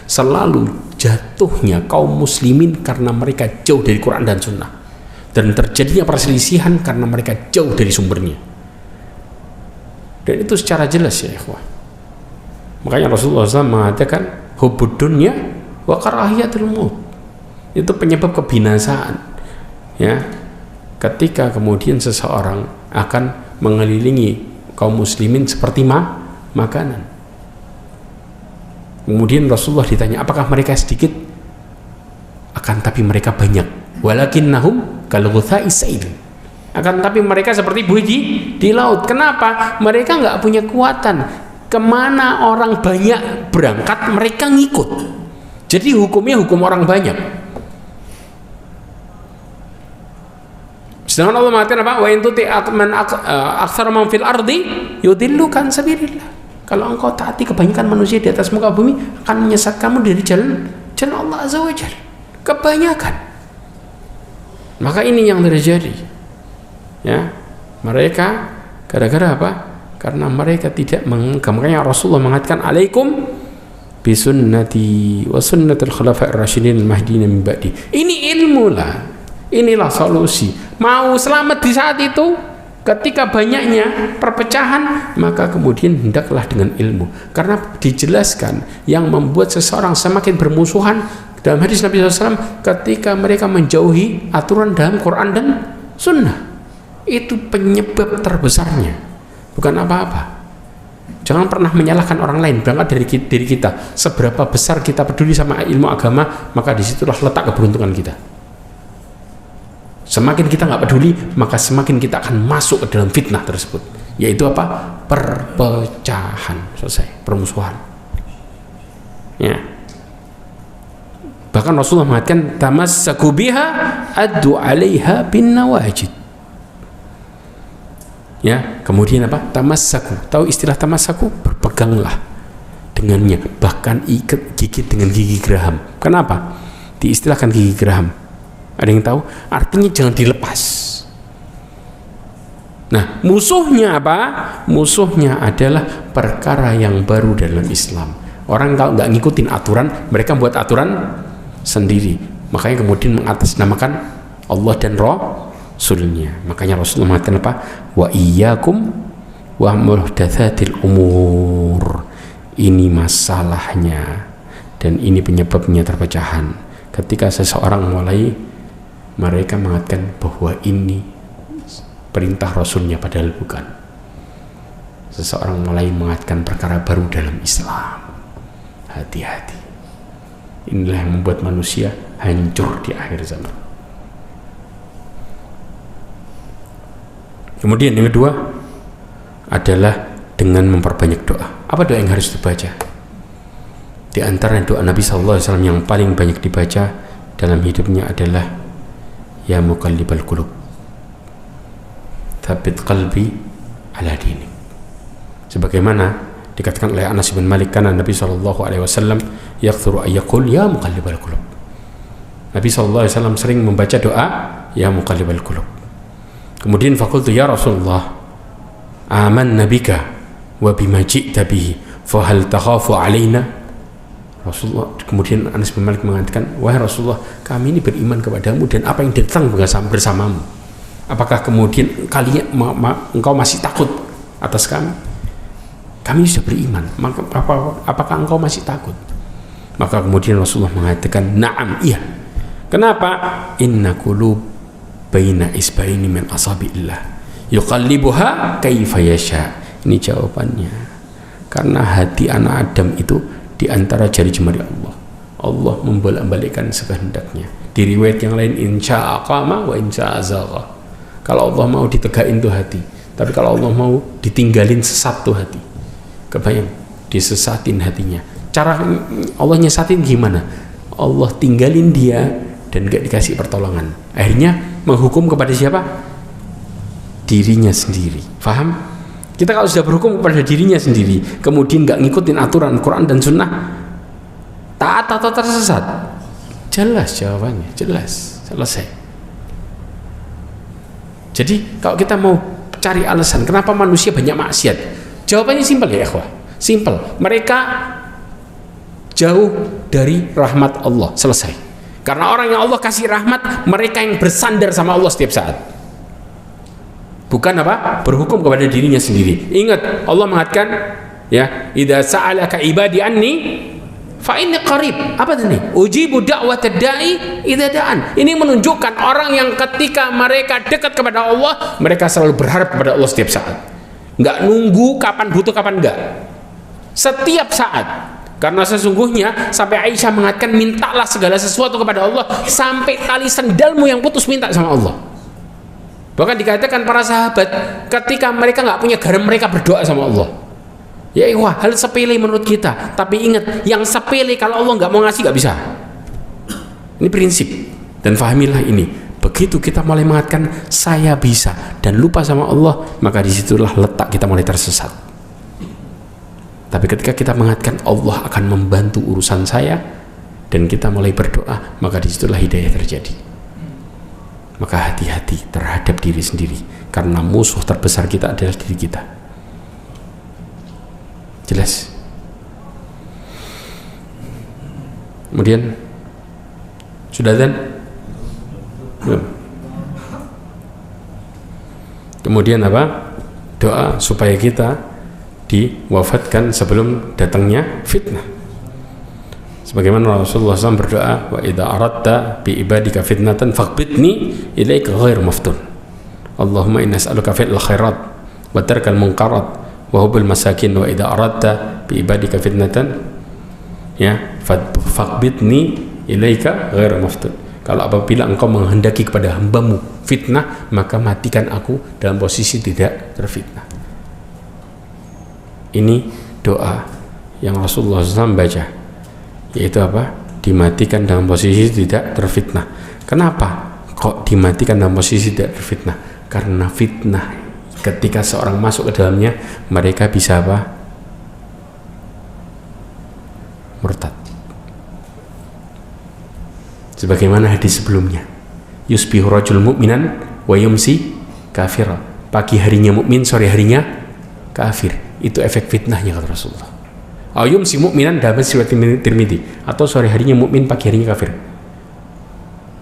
S2: Selalu jatuhnya kaum muslimin karena mereka jauh dari Quran dan Sunnah, dan terjadinya perselisihan karena mereka jauh dari sumbernya. Dan itu secara jelas ya ikhwah. Makanya Rasulullah SAW mengatakan hubbud dunya wa karahiyatul maut, itu penyebab kebinasaan, ya, ketika kemudian seseorang akan mengelilingi kaum muslimin seperti makanan. Kemudian Rasulullah ditanya, apakah mereka sedikit? Akan tapi mereka banyak. Walakinnahum kalghuthai sail, akan tapi mereka seperti buih di laut. Kenapa? Mereka nggak punya kekuatan. Kemana orang banyak berangkat, mereka ngikut. Jadi hukumnya hukum orang banyak. Sedangkan Allah mengatakan apa? Wa in tuti aktsara man fil ardi yudilluka an sabilillah. Kalau engkau taati kebanyakan manusia di atas muka bumi akan menyesat kamu dari jalan Allah Azza wa Jalla. Kebanyakan. Maka ini yang terjadi. Ya, mereka gara-gara apa? Karena mereka tidak menganggap. Makanya Rasulullah mengatakan alaikum bisunnati wa sunnatul khulafa'ir rasyidin al-mahdiyyin min ba'di. Ini ilmu lah. Inilah solusi. Mau selamat di saat itu ketika banyaknya perpecahan, maka kemudian hendaklah dengan ilmu. Karena dijelaskan yang membuat seseorang semakin bermusuhan dalam hadis Nabi SAW ketika mereka menjauhi aturan dalam Quran dan Sunnah. Itu penyebab terbesarnya, bukan apa-apa. Jangan pernah menyalahkan orang lain, berangkat dari diri kita. Seberapa besar kita peduli sama ilmu agama, maka disitulah letak keberuntungan kita. Semakin kita nggak peduli, maka semakin kita akan masuk ke dalam fitnah tersebut, yaitu apa? Perpecahan. Selesai, permusuhan. Ya. Bahkan Rasulullah mengatakan tamassaku biha addu 'alaiha bin nawajid. Ya, kemudian apa? Tamassaku. Tahu istilah tamassaku? Berpeganglah dengannya, bahkan gigit dengan gigi geraham. Kenapa diistilahkan gigi geraham? Ada yang tahu? Artinya jangan dilepas. Nah, musuhnya apa? Musuhnya adalah perkara yang baru dalam Islam. Orang kalau nggak ngikutin aturan, mereka buat aturan sendiri. Makanya kemudian mengatasnamakan Allah dan Rasulnya. Makanya Rasulullah mengatakan apa? Wa iyyakum wa muhdatsatil umur. Ini masalahnya dan ini penyebabnya perpecahan. Ketika seseorang mulai mereka mengatakan bahwa ini perintah Rasulnya, padahal bukan. Seseorang mulai mengatakan perkara baru dalam Islam. Hati-hati. Inilah yang membuat manusia hancur di akhir zaman. Kemudian yang kedua adalah dengan memperbanyak doa. Apa doa yang harus dibaca? Di antara doa Nabi SAW yang paling banyak dibaca dalam hidupnya adalah Ya muqallibal qulub tsabbit qalbi ala dinik. Sebagaimana dikatakan oleh Anas bin Malik, karena Nabi SAW yakthuru ayyaqul ya muqallibal qulub. Nabi SAW sering membaca doa ya muqallibal qulub. Kemudian faqultu ya Rasulullah amanna bika wa bima ji'ta bihi fa hal takhafu alaina. Rasulullah, kemudian Anas bin Malik mengatakan, wahai Rasulullah, kami ini beriman kepadamu dan apa yang datang bersamamu. Apakah kemudian engkau masih takut atas kami? Kami sudah beriman, maka apakah engkau masih takut? Maka kemudian Rasulullah mengatakan, na'am, iya. Kenapa? Inna qulub baina isbaini min asabiillah yuqallibuha kaifa yasha. Ini jawabannya. Karena hati anak Adam itu di antara jari jemari Allah. Allah membolak-balikkan sekehendaknya. Di riwayat yang lain insya aqama wa insya azagha. Kalau Allah mau ditegain tuh hati, tapi kalau Allah mau ditinggalin sesat tuh hati. Kebayang disesatin hatinya. Cara Allah nyesatin gimana? Allah tinggalin dia dan gak dikasih pertolongan. Akhirnya menghukum kepada siapa? Dirinya sendiri. Faham? Kita kalau sudah berhukum kepada dirinya sendiri, kemudian nggak ngikutin aturan Quran dan Sunnah, taat atau tersesat? Jelas jawabannya, jelas, selesai. Jadi kalau kita mau cari alasan kenapa manusia banyak maksiat, jawabannya simpel ya ikhwah, simpel. Mereka jauh dari rahmat Allah, selesai. Karena orang yang Allah kasih rahmat, mereka yang bersandar sama Allah setiap saat. Bukan apa? Berhukum kepada dirinya sendiri. Ingat, Allah mengatakan, ya, idza sa'alaka ibadi anni fa inni qarib. Apa ini? Ujibu da'watad da'i idza da'an. Ini menunjukkan orang yang ketika mereka dekat kepada Allah, mereka selalu berharap kepada Allah setiap saat. Enggak nunggu kapan butuh kapan enggak. Setiap saat. Karena sesungguhnya sampai Aisyah mengatakan, mintalah segala sesuatu kepada Allah sampai tali sendalmu yang putus minta sama Allah. Bahkan dikatakan para sahabat ketika mereka nggak punya garam, mereka berdoa sama Allah. Ya wah, hal sepele menurut kita, tapi ingat, yang sepele kalau Allah nggak mau ngasih nggak bisa. Ini prinsip, dan fahamilah ini. Begitu kita mulai mengatakan saya bisa dan lupa sama Allah, maka disitulah letak kita mulai tersesat. Tapi ketika kita mengatakan Allah akan membantu urusan saya dan kita mulai berdoa, maka disitulah hidayah terjadi. Maka hati-hati terhadap diri sendiri, karena musuh terbesar kita adalah diri kita. Jelas? Kemudian sudah dan belum. Kemudian apa? Doa supaya kita diwafatkan sebelum datangnya fitnah. Sebagaimana Rasulullah SAW berdoa, wa idza aradta bi ibadika fitnatan faqbidni ilaika ghair maftun. Allahumma inna as'aluka fi'l khairat wa tarkal munkarat wa hubul masakin, wa idza aradta bi ibadika fitnatan ya faqbidni ilaika ghair maftun. Kalau apabila engkau menghendaki kepada hambamu fitnah, maka matikan aku dalam posisi tidak terfitnah. Ini doa yang Rasulullah SAW baca, yaitu apa? Dimatikan dalam posisi tidak terfitnah. Kenapa kok dimatikan dalam posisi tidak terfitnah? Karena fitnah ketika seorang masuk ke dalamnya, mereka bisa apa? Murtad. Sebagaimana hadis sebelumnya, yusbihu rajul mu'minan wa yumsi kafira. Pagi harinya mukmin, sore harinya kafir. Itu efek fitnahnya kata Rasulullah. Yumsi mu'minan dalam riwayat Tirmidzi, atau sore harinya mukmin, pagi harinya kafir.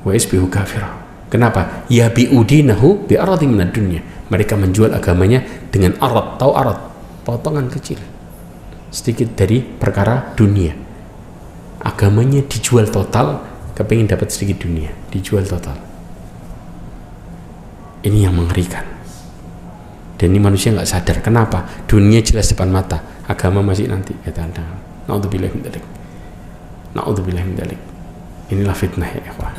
S2: Wa yusbihu kafira. Kenapa? Ya bi'udinahu bi aradhi minad dunya. Mereka menjual agamanya dengan arad. Tahu arad? Potongan kecil, sedikit dari perkara dunia. Agamanya dijual total, kepingin dapat sedikit dunia, dijual total. Ini yang mengerikan. Dan ini manusia nggak sadar. Kenapa? Dunia jelas depan mata, agama masih nanti. Na'udzubillah min dzalik. Na'udzubillah min dzalik. Inilah fitnah ya ikhwan.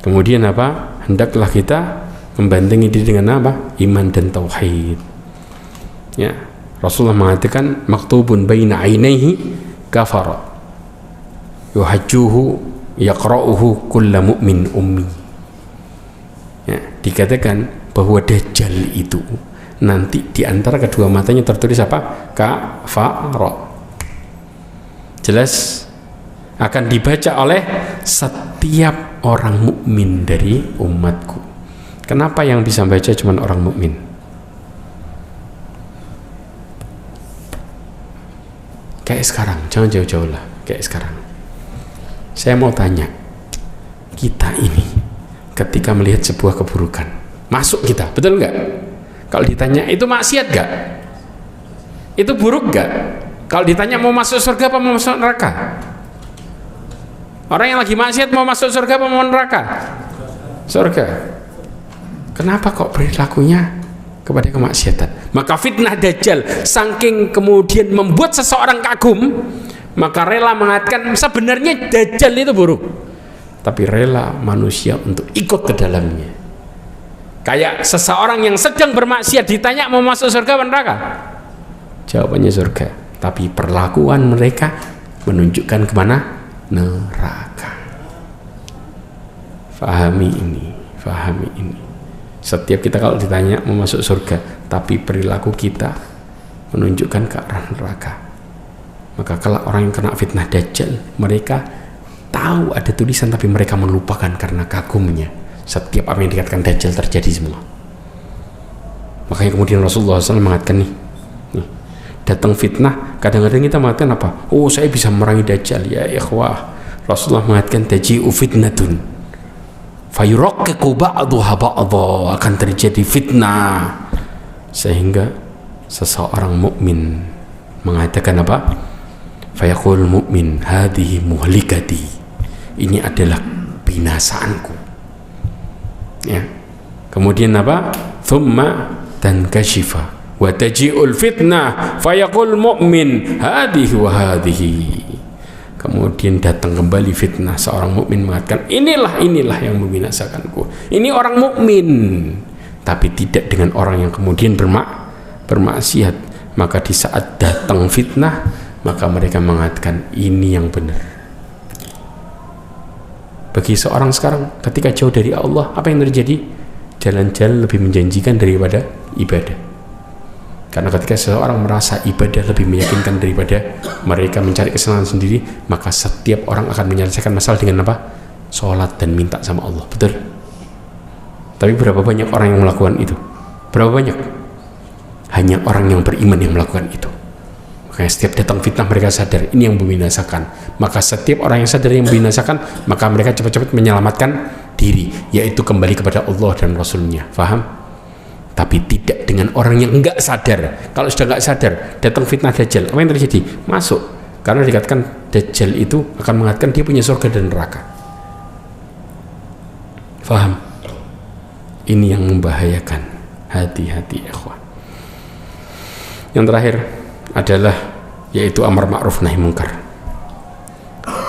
S2: Kemudian apa? Hendaklah kita membantengi diri dengan apa? Iman dan tauhid. Ya, Rasulullah mengatakan maktubun baina ainaihi kafara yuhajjuhu yaqra'uhu kulla mu'min ummi. Ya, dikatakan bahwa Dajjal itu nanti di antara kedua matanya tertulis apa? Kafara. Jelas akan dibaca oleh setiap orang mukmin dari umatku. Kenapa yang bisa baca cuma orang mukmin? Kayak sekarang, jangan jauh-jauh lah. Kayak sekarang, saya mau tanya, kita ini ketika melihat sebuah keburukan, masuk kita, betul nggak? Kalau ditanya itu maksiat nggak? Itu buruk nggak? Kalau ditanya mau masuk surga apa mau masuk neraka? Orang yang lagi maksiat mau masuk surga apa mau neraka? Surga. Kenapa kok perilakunya kepada kemaksiatan? Maka fitnah Dajjal saking kemudian membuat seseorang kagum, maka rela mengatakan sebenarnya Dajjal itu buruk, tapi rela manusia untuk ikut ke dalamnya. Kayak seseorang yang sedang bermaksiat ditanya mau masuk surga atau neraka, jawabannya surga, tapi perlakuan mereka menunjukkan kemana? Neraka. Fahami ini, fahami ini. Setiap kita kalau ditanya mau masuk surga, tapi perilaku kita menunjukkan ke arah neraka, maka kalau orang yang kena fitnah Dajjal, mereka tahu ada tulisan tapi mereka melupakan karena kagumnya. Setiap apa yang dikatakan Dajjal terjadi semua. Makanya kemudian Rasulullah SAW mengatakan nih, datang fitnah, kadang-kadang kita mengatakan apa? Oh, saya bisa memerangi Dajjal. Ya ikhwah, Rasulullah mengatakan taji'u fitnatun fayuraqqiqu ba'daha ba'dha, akan terjadi fitnah sehingga seseorang mukmin mengatakan apa? Fayaqul mu'min hadhihi muhlikati, ini adalah binasaanku. Ya. Kemudian apa? Thumma tankashifa wa taji'ul fitnah fayaqul mu'min hadhihi wa hadhihi. Kemudian datang kembali fitnah, seorang mukmin mengatakan inilah yang membinasakanku. Ini orang mukmin, tapi tidak dengan orang yang kemudian bermaksiat. Maka di saat datang fitnah, maka mereka mengatakan ini yang benar. bagi seorang sekarang ketika jauh dari Allah, apa yang terjadi? Jalan-jalan lebih menjanjikan daripada ibadah. Karena ketika seseorang merasa ibadah lebih meyakinkan daripada mereka mencari kesenangan sendiri, maka setiap orang akan menyelesaikan masalah dengan apa? Sholat dan minta sama Allah. Betul? Tapi berapa banyak orang yang melakukan itu? Berapa banyak? Hanya orang yang beriman yang melakukan itu. Makanya setiap datang fitnah mereka sadar ini yang membinasakan. Maka setiap orang yang sadar yang membinasakan, maka mereka cepat-cepat menyelamatkan diri, yaitu kembali kepada Allah dan Rasulnya. Faham? Tapi tidak dengan orang yang enggak sadar. Kalau sudah enggak sadar, datang fitnah Dajjal, apa yang terjadi? Masuk. Karena dikatakan Dajjal itu akan mengatakan dia punya surga dan neraka. Faham? Ini yang membahayakan. Hati-hati ikhwan. Yang terakhir adalah yaitu amar ma'ruf nahi mungkar.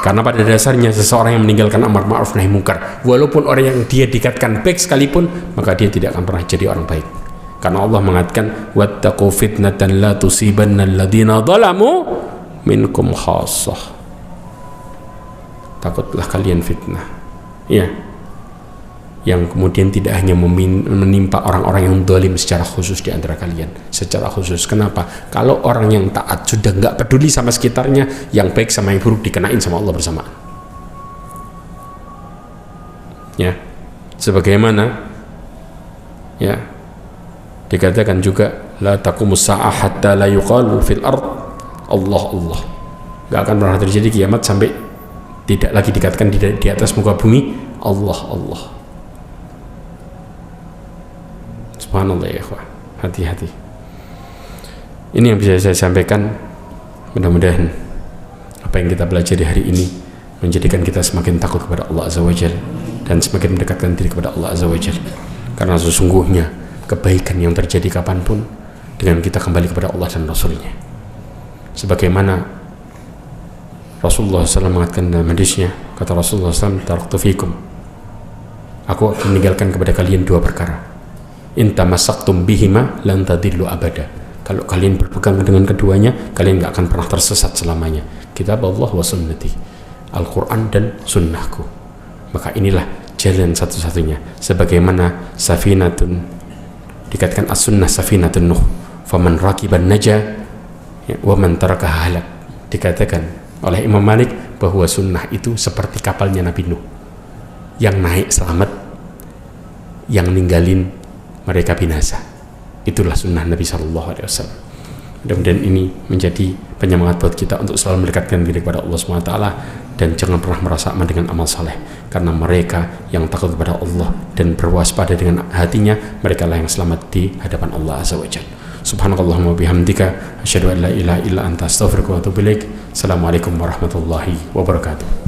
S2: Karena pada dasarnya seseorang yang meninggalkan amar ma'ruf nahi mungkar, walaupun orang yang dia dikatakan baik sekalipun, maka dia tidak akan pernah jadi orang baik. Karena Allah mengatakan wattaqu fitnatan la tusibanna alladziina dzalamu minkum khassah. Takutlah kalian fitnah, ya, yang kemudian tidak hanya menimpa orang-orang yang zalim secara khusus di antara kalian, secara khusus. Kenapa? Kalau orang yang taat sudah nggak peduli sama sekitarnya, yang baik sama yang buruk dikenain sama Allah bersamaan. Ya, sebagaimana ya dikatakan juga la taqumus sa'ah hatta la yuqalu fil ard Allah Allah. Nggak akan pernah terjadi kiamat sampai tidak lagi dikatakan di atas muka bumi Allah Allah. Subhanallah ya ikhwah, hati-hati. Ini yang bisa saya sampaikan. Mudah-mudahan apa yang kita pelajari hari ini menjadikan kita semakin takut kepada Allah Azza wa Jalla dan semakin mendekatkan diri kepada Allah Azza wa Jalla. Karena sesungguhnya kebaikan yang terjadi kapanpun dengan kita kembali kepada Allah dan Rasulnya. Sebagaimana Rasulullah SAW mengatakan dalam hadisnya, kata Rasulullah SAW, taraktu fikum, aku akan meninggalkan kepada kalian dua perkara. In tamassaktum bihima lan tadillu abada. Kalau kalian berpegang dengan keduanya, kalian gak akan pernah tersesat selamanya. Kitab Allah wa sunnati, Al-Quran dan sunnahku. Maka inilah jalan satu-satunya. Sebagaimana safinatun, dikatakan as-sunnah safinatun Nuh, faman rakiban naja wa man tarakaha halak. Dikatakan oleh Imam Malik bahwa sunnah itu seperti kapalnya Nabi Nuh, yang naik selamat, yang ninggalin mereka binasa. Itulah sunnah Nabi SAW. Mudah-mudahan ini menjadi penyemangat buat kita untuk selalu mendekatkan diri kepada Allah SWT, dan jangan pernah merasa aman dengan amal saleh, karena mereka yang takut kepada Allah dan berwaspada dengan hatinya, mereka lah yang selamat di hadapan Allah Azza wa Jalla. Subhanakallahumma bihamdika asyhadu an la ilaha illa anta astaghfiruka wa atubu ilaik. Assalamualaikum warahmatullahi wabarakatuh.